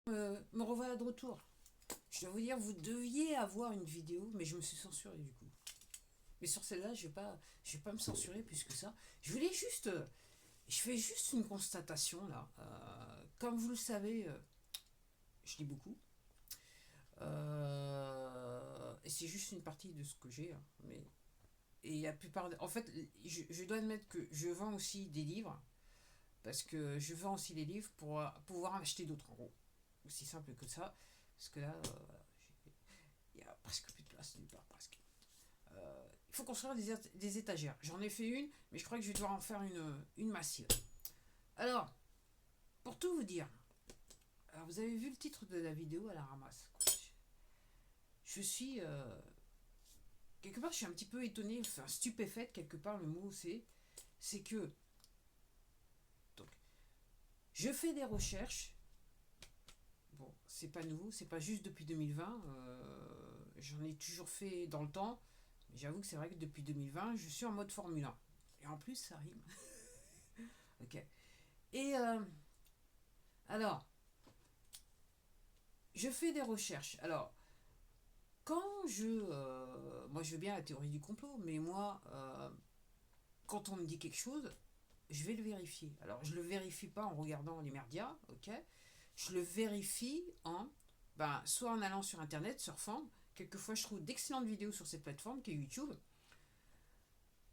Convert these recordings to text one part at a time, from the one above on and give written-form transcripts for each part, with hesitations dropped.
Me revoilà de retour. Je dois vous dire, vous deviez avoir une vidéo, mais je me suis censuré du coup. Mais sur celle-là, je vais pas me censurer plus que ça. Je voulais juste, je fais juste une constatation là. Comme vous le savez, je lis beaucoup. Et c'est juste une partie de ce que j'ai, hein, mais et la plupart, en fait, je dois admettre que je vends aussi des livres parce que je vends aussi les livres pour pouvoir en acheter d'autres en gros. Aussi simple que ça. Parce que là, voilà, il y a presque plus de place nulle part, presque. Il faut construire des étagères. J'en ai fait une, mais je crois que je vais devoir en faire une massive. Alors, pour tout vous dire, alors vous avez vu le titre de la vidéo à la ramasse. Je suis. Quelque part, je suis un petit peu étonné, enfin stupéfaite, quelque part, le mot c'est. C'est que. Donc, je fais des recherches. Bon, c'est pas nouveau, c'est pas juste depuis 2020. J'en ai toujours fait dans le temps. Mais j'avoue que c'est vrai que depuis 2020, je suis en mode Formule 1. Et en plus, ça rime. Ok. Et alors, je fais des recherches. Alors, quand moi, je veux bien la théorie du complot, mais moi, quand on me dit quelque chose, je vais le vérifier. Alors, je le vérifie pas en regardant les médias, ok. Je le vérifie soit en allant sur Internet, surfant. Quelquefois, je trouve d'excellentes vidéos sur cette plateforme qui est YouTube.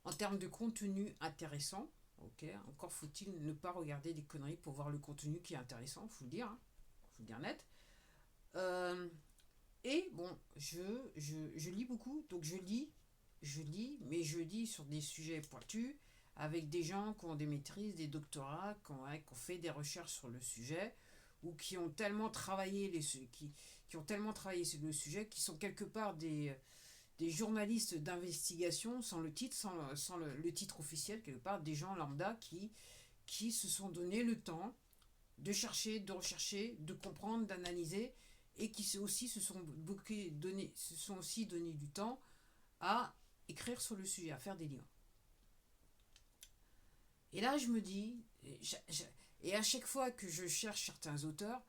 En termes de contenu intéressant, ok. Encore faut-il ne pas regarder des conneries pour voir le contenu qui est intéressant, faut le dire, hein, faut le dire net. Euh, Et bon, je lis beaucoup, donc je lis, mais je lis sur des sujets pointus, avec des gens qui ont des maîtrises, des doctorats, qui ont fait des recherches sur le sujet, ou qui ont tellement travaillé, qui ont tellement travaillé sur le sujet, qui sont quelque part des journalistes d'investigation, sans le titre, sans le titre officiel, quelque part, des gens lambda qui se sont donné le temps de chercher, de rechercher, de comprendre, d'analyser, et qui aussi se sont aussi donné du temps à écrire sur le sujet, à faire des livres. Et là, je me dis, et à chaque fois que je cherche certains auteurs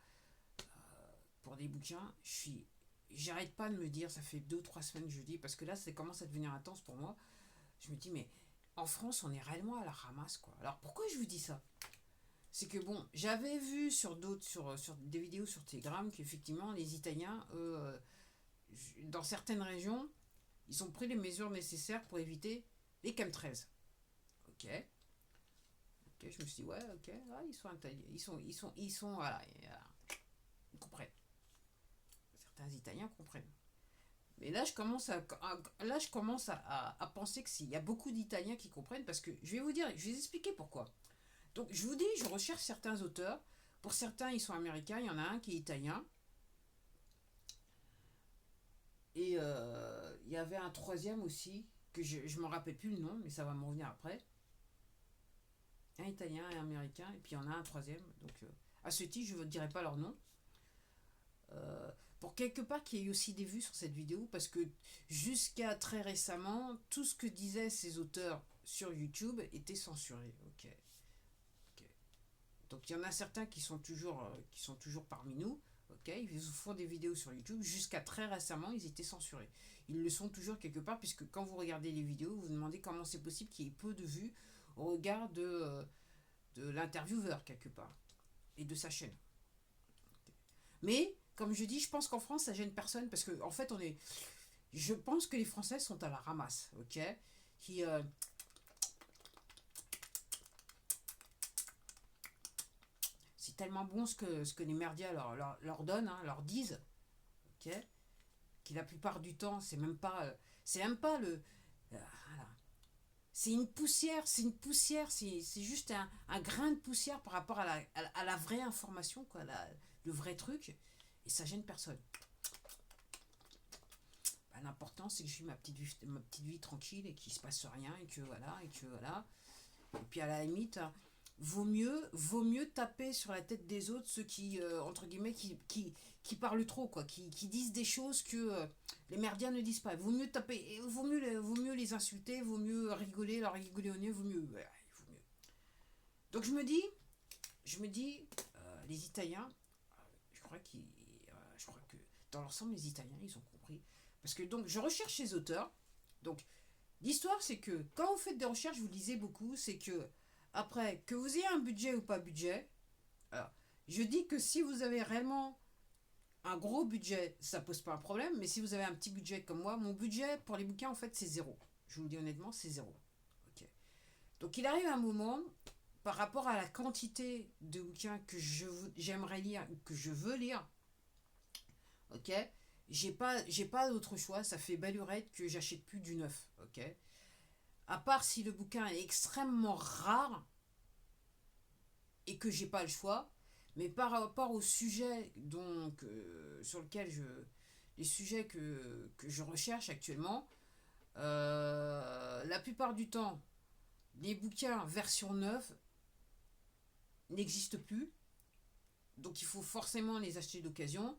pour des bouquins, j'arrête pas de me dire, ça fait 2 ou 3 semaines que je dis, parce que là, ça commence à devenir intense pour moi. Je me dis, mais en France, on est réellement à la ramasse, quoi. Alors pourquoi je vous dis ça? C'est que bon, j'avais vu sur des vidéos sur Telegram qu'effectivement les Italiens, dans certaines régions, ils ont pris les mesures nécessaires pour éviter les chemtrails. Ok, ok, je me suis dit ouais, ok, ah, voilà, ils comprennent. Certains Italiens comprennent. Mais là, je commence à penser que s'il y a beaucoup d'Italiens qui comprennent, parce que je vais vous dire, je vais vous expliquer pourquoi. Donc je vous dis, je recherche certains auteurs. Pour certains, ils sont américains. Il y en a un qui est italien. Et il y avait un troisième aussi, que je ne me rappelle plus le nom, mais ça va me revenir après. Un italien, un américain, et puis il y en a un troisième. Donc à ce titre, je ne dirai pas leur nom. Pour quelque part qu'il y ait aussi des vues sur cette vidéo, parce que jusqu'à très récemment, tout ce que disaient ces auteurs sur YouTube était censuré. Ok. Ok. Donc il y en a certains qui sont toujours parmi nous. Ok, ils font des vidéos sur YouTube. Jusqu'à très récemment, ils étaient censurés. Ils le sont toujours quelque part, puisque quand vous regardez les vidéos, vous vous demandez comment c'est possible qu'il y ait peu de vues au regard de l'intervieweur quelque part et de sa chaîne. Mais comme je dis, je pense qu'en France, ça gêne personne parce que en fait, je pense que les Français sont à la ramasse, ok. Qui C'est tellement bon ce que les merdias leur donnent, hein, leur disent, ok, qui la plupart du temps, c'est même pas voilà. C'est une poussière, c'est juste un grain de poussière par rapport à la vraie information, quoi, le vrai truc, et ça gêne personne. Bah, l'important, c'est que j'ai ma petite vie tranquille et qu'il se passe rien, et que voilà. Et puis à la limite, hein, vaut mieux taper sur la tête des autres ceux qui, entre guillemets, qui parlent trop, quoi, qui disent des choses que les merdiens ne disent pas. Vaut mieux taper, vaut mieux les insulter, vaut mieux rigoler, leur rigoler au nez, ouais, vaut mieux. Donc je me dis, les Italiens, je crois que dans l'ensemble, les Italiens, ils ont compris. Parce que donc, je recherche ces auteurs. Donc, l'histoire, c'est que quand vous faites des recherches, vous lisez beaucoup, c'est que, après, que vous ayez un budget ou pas budget, alors, je dis que si vous avez réellement un gros budget, ça pose pas un problème, mais si vous avez un petit budget comme moi, mon budget pour les bouquins, en fait, c'est zéro. Je vous le dis honnêtement, c'est zéro. Ok. Donc, il arrive un moment, par rapport à la quantité de bouquins que j'aimerais lire ou que je veux lire, ok, j'ai pas d'autre choix, ça fait belle lurette que j'achète plus du neuf, ok. À part si le bouquin est extrêmement rare et que j'ai pas le choix, mais par rapport au sujet donc sur lequel les sujets que je recherche actuellement, la plupart du temps, les bouquins version neuve n'existent plus, donc il faut forcément les acheter d'occasion.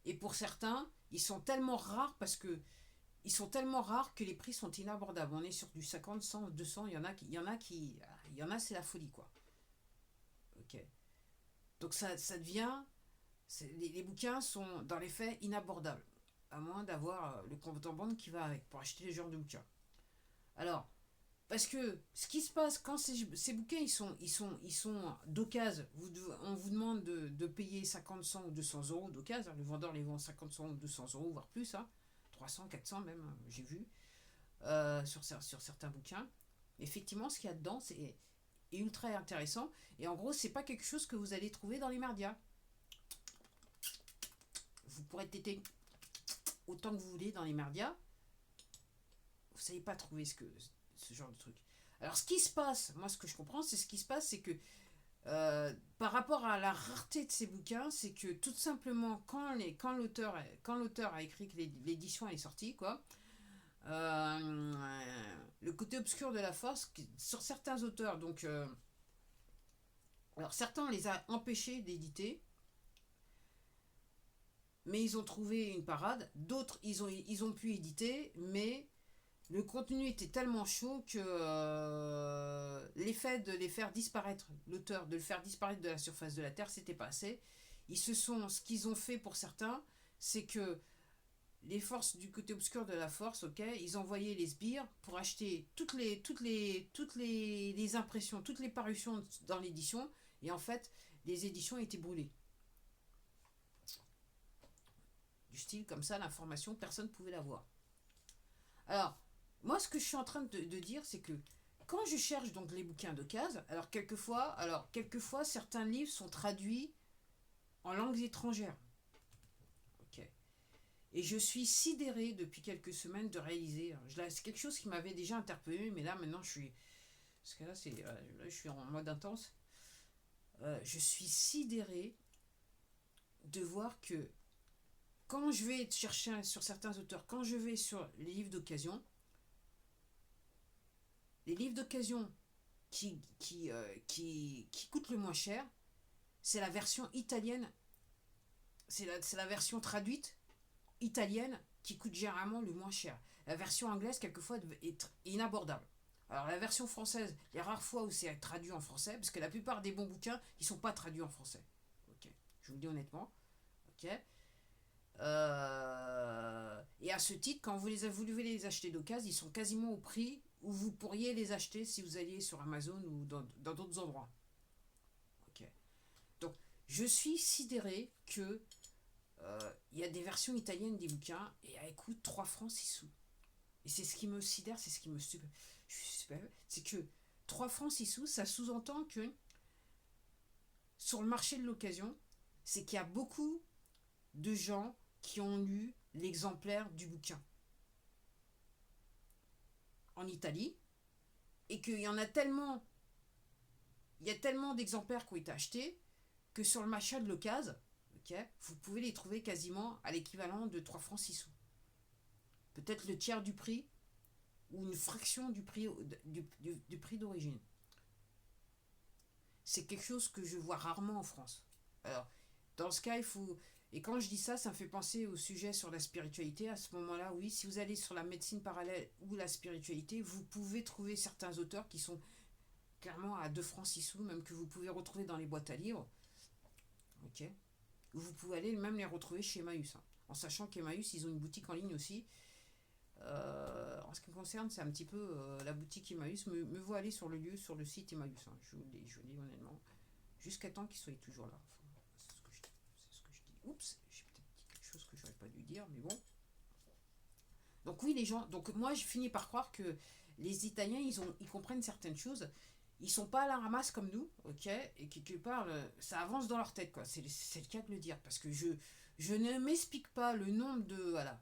Et pour certains, ils sont tellement rares ils sont tellement rares que les prix sont inabordables. On est sur du 50, 100, 200. Il y en a, c'est la folie, quoi. Ok. Donc ça devient, les bouquins sont dans les faits inabordables, à moins d'avoir le compte en banque qui va avec pour acheter les genres de bouquins. Alors, parce que ce qui se passe quand ces bouquins ils sont d'occasion, on vous demande de payer 50, 100 ou 200 euros d'occasion. Le vendeur les vend 50, 100 ou 200 euros, voire plus, hein, 300, 400 même, j'ai vu, sur certains bouquins. Effectivement, ce qu'il y a dedans, c'est ultra intéressant. Et en gros, c'est pas quelque chose que vous allez trouver dans les merdias. Vous pourrez têter autant que vous voulez dans les merdias. Vous savez pas trouver ce genre de truc. Alors, ce qui se passe, moi, ce que je comprends, c'est ce qui se passe, c'est que par rapport à la rareté de ces bouquins, c'est que tout simplement, quand l'auteur a écrit que l'édition est sortie, quoi, le côté obscur de la force, sur certains auteurs, donc, alors certains on les a empêchés d'éditer, mais ils ont trouvé une parade, d'autres ils ont pu éditer, mais le contenu était tellement chaud que l'effet de les faire disparaître, l'auteur de le faire disparaître de la surface de la Terre, c'était pas assez. Ce qu'ils ont fait pour certains, c'est que les forces du côté obscur de la force, ok, ils envoyaient les sbires pour acheter les impressions, toutes les parutions dans l'édition, et en fait, les éditions étaient brûlées. Du style comme ça, l'information, personne ne pouvait la voir. Alors, moi, ce que je suis en train de dire, c'est que quand je cherche donc les bouquins d'occasion, alors quelquefois, certains livres sont traduits en langues étrangères. Ok. Et je suis sidérée depuis quelques semaines de réaliser. C'est quelque chose qui m'avait déjà interpellé, mais là, maintenant, parce que là, je suis en mode intense. Je suis sidérée de voir que quand je vais chercher sur certains auteurs, quand je vais sur les livres d'occasion qui coûtent le moins cher, c'est la version italienne, c'est la version traduite italienne qui coûte généralement le moins cher. La version anglaise, quelquefois, est inabordable. Alors la version française, les rares fois où c'est traduit en français, parce que la plupart des bons bouquins, ils sont pas traduits en français. Ok, je vous le dis honnêtement. Ok. Et à ce titre, quand vous devez les acheter d'occasion, ils sont quasiment au prix où vous pourriez les acheter si vous alliez sur Amazon ou dans d'autres endroits. Ok. Donc, je suis sidéré que il y a des versions italiennes des bouquins et elles coûtent 3 francs 6 sous. Et c'est ce qui me sidère, c'est ce qui me c'est que 3 francs 6 sous, ça sous-entend que sur le marché de l'occasion, c'est qu'il y a beaucoup de gens qui ont lu l'exemplaire du bouquin en Italie et qu'il y en a tellement, il y a tellement d'exemplaires qui ont été achetés que sur le marché de l'occasion, okay, vous pouvez les trouver quasiment à l'équivalent de 3 francs 6 sous. Peut-être le tiers du prix ou une fraction du prix, du prix d'origine. C'est quelque chose que je vois rarement en France. Alors, dans ce cas, il faut... Et quand je dis ça, ça me fait penser au sujet sur la spiritualité. À ce moment-là, oui, si vous allez sur la médecine parallèle ou la spiritualité, vous pouvez trouver certains auteurs qui sont clairement à 2 francs 6 sous, même que vous pouvez retrouver dans les boîtes à livres. Ok. Vous pouvez aller même les retrouver chez Emmaüs, hein. En sachant qu'Emmaüs, ils ont une boutique en ligne aussi. En ce qui me concerne, c'est un petit peu la boutique Emmaüs. Me vaut aller sur le lieu, sur le site Emmaüs, hein. Je vous le dis honnêtement. Jusqu'à temps qu'ils soient toujours là. Enfin, c'est ce que je dis. C'est ce que je dis. Oups, j'ai peut-être dit quelque chose que j'aurais pas dû dire, mais bon. Donc oui, les gens. Donc moi, je finis par croire que les Italiens, ils comprennent certaines choses. Ils sont pas à la ramasse comme nous, ok. Et quelque part, ça avance dans leur tête, quoi. C'est le cas de le dire, parce que je ne m'explique pas le nombre de voilà.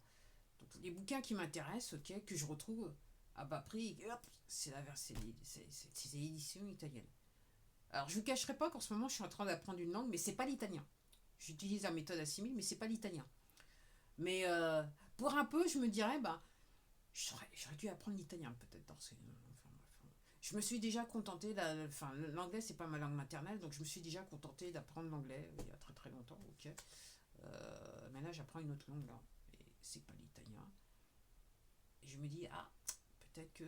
Donc les bouquins qui m'intéressent, ok, que je retrouve à bas prix, hop, c'est des éditions italiennes. Alors je vous cacherai pas qu'en ce moment, je suis en train d'apprendre une langue, mais c'est pas l'italien. J'utilise la méthode assimile, mais c'est pas l'italien. Mais pour un peu, je me dirais, bah, j'aurais dû apprendre l'italien peut-être dans ces. Enfin, bref. Je me suis déjà contenté, enfin, l'anglais c'est pas ma langue maternelle, donc je me suis déjà contenté d'apprendre l'anglais il y a très très longtemps, ok. Mais là j'apprends une autre langue, hein, et c'est pas l'italien. Et je me dis, ah, peut-être que.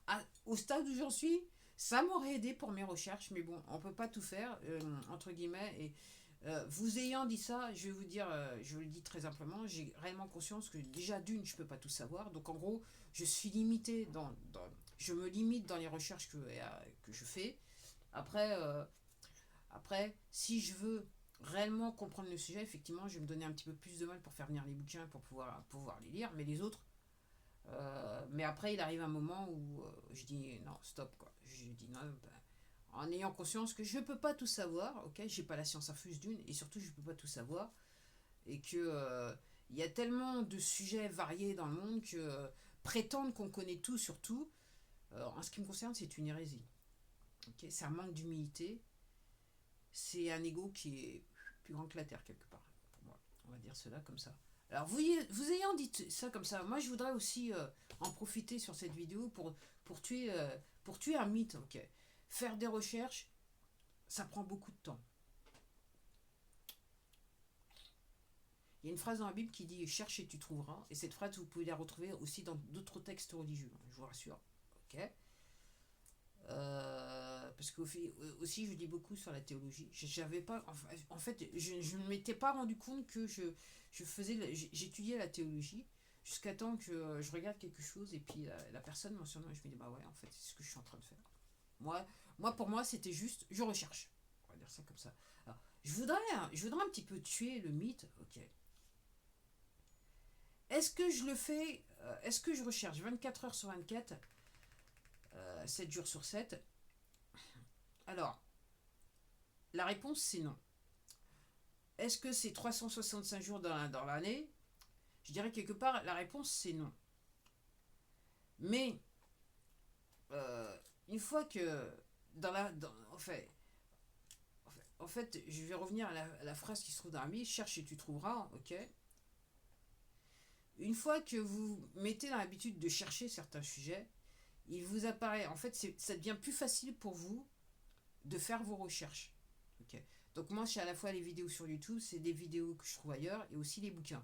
Ah, au stade où j'en suis, ça m'aurait aidé pour mes recherches, mais bon, on peut pas tout faire, entre guillemets, et vous ayant dit ça, je vais vous dire, je vous le dis très simplement, j'ai réellement conscience que déjà d'une, je peux pas tout savoir. Donc en gros, je suis limité je me limite dans les recherches que je fais. Après, si je veux réellement comprendre le sujet, effectivement, je vais me donner un petit peu plus de mal pour faire venir les bouquins pour pouvoir les lire. Mais les autres, mais après, il arrive un moment où je dis non, stop quoi. Je dis non, ben, en ayant conscience que je ne peux pas tout savoir, ok, j'ai pas la science infuse d'une, et surtout je ne peux pas tout savoir, et que il y a tellement de sujets variés dans le monde que prétendre qu'on connaît tout sur tout, en ce qui me concerne, c'est une hérésie. Okay, c'est un manque d'humilité, c'est un ego qui est plus grand que la terre quelque part, pour moi. On va dire cela comme ça. Alors vous ayant dit ça comme ça, moi je voudrais aussi en profiter sur cette vidéo pour tuer un mythe, ok. Faire des recherches, ça prend beaucoup de temps. Il y a une phrase dans la Bible qui dit cherche et tu trouveras. Et cette phrase, vous pouvez la retrouver aussi dans d'autres textes religieux, je vous rassure. Ok. Parce que aussi, je dis beaucoup sur la théologie. J'avais pas, en fait, je ne m'étais pas rendu compte que j'étudiais la théologie jusqu'à temps que je regarde quelque chose et puis la personne mentionne et je me dis bah ouais, en fait, c'est ce que je suis en train de faire. Pour moi, c'était juste, je recherche. On va dire ça comme ça. Alors, je voudrais un petit peu tuer le mythe. Ok. Est-ce que je le fais est-ce que je recherche 24 heures sur 24, 7 jours sur 7? Alors, la réponse c'est non. Est-ce que c'est 365 jours dans l'année? Je dirais quelque part, la réponse c'est non. Mais, une fois que, en fait, je vais revenir à la phrase qui se trouve dans la Bible, cherche et tu trouveras, ok. Une fois que vous mettez dans l'habitude de chercher certains sujets, il vous apparaît, en fait, ça devient plus facile pour vous de faire vos recherches. Okay. Donc moi, c'est à la fois les vidéos sur YouTube, c'est des vidéos que je trouve ailleurs, et aussi les bouquins.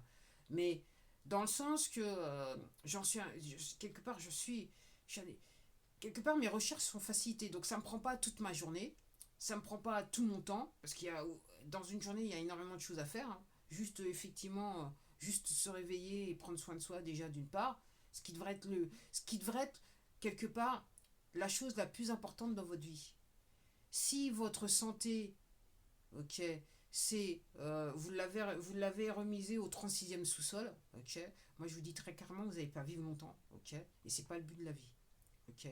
Mais dans le sens que quelque part, quelque part, mes recherches sont facilitées. Donc ça ne me prend pas toute ma journée, ça ne me prend pas tout mon temps, parce qu'il y a, dans une journée, il y a énormément de choses à faire, hein. Juste, effectivement, juste se réveiller et prendre soin de soi, déjà d'une part, ce qui devrait être quelque part la chose la plus importante dans votre vie. Si votre santé, ok, c'est vous l'avez remisé au 36e sous-sol, ok. Moi je vous dis très clairement, vous n'allez pas vivre longtemps, ok. Et c'est pas le but de la vie, ok.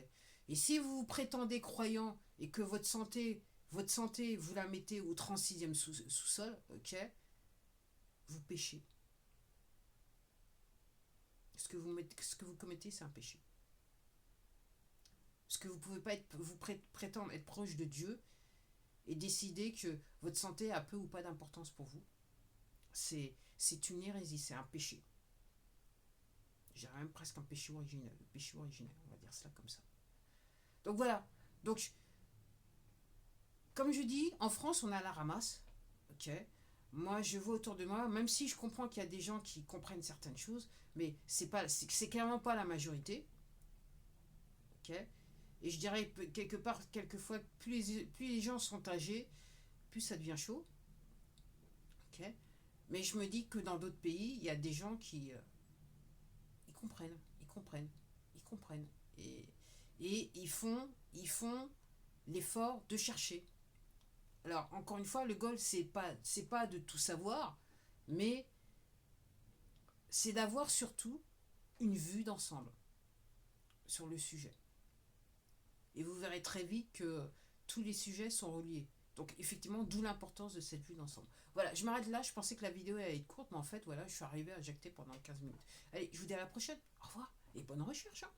Et si vous vous prétendez croyant et que votre santé, vous la mettez au 36e sous-sol, ok, vous péchez. Ce que vous commettez, c'est un péché. Parce que vous ne pouvez pas prétendre être proche de Dieu et décider que votre santé a peu ou pas d'importance pour vous. C'est une hérésie, c'est un péché. J'irais même presque un péché originel. Le péché originel, on va dire cela comme ça. Donc voilà. Donc, comme je dis, en France, on est à la ramasse. Ok. Moi, je vois autour de moi, même si je comprends qu'il y a des gens qui comprennent certaines choses, mais c'est clairement pas la majorité. Ok. Et je dirais quelque part, quelquefois, plus les gens sont âgés, plus ça devient chaud. ok. Mais je me dis que dans d'autres pays, il y a des gens qui ils comprennent, ils comprennent, ils comprennent. Et ils font l'effort de chercher. Alors, encore une fois, le goal, c'est pas de tout savoir, mais c'est d'avoir surtout une vue d'ensemble sur le sujet. Et vous verrez très vite que tous les sujets sont reliés. Donc effectivement, d'où l'importance de cette vue d'ensemble. Voilà, je m'arrête là, je pensais que la vidéo allait être courte, mais en fait, voilà, je suis arrivé à injecter pendant 15 minutes. Allez, je vous dis à la prochaine. Au revoir et bonne recherche. Hein.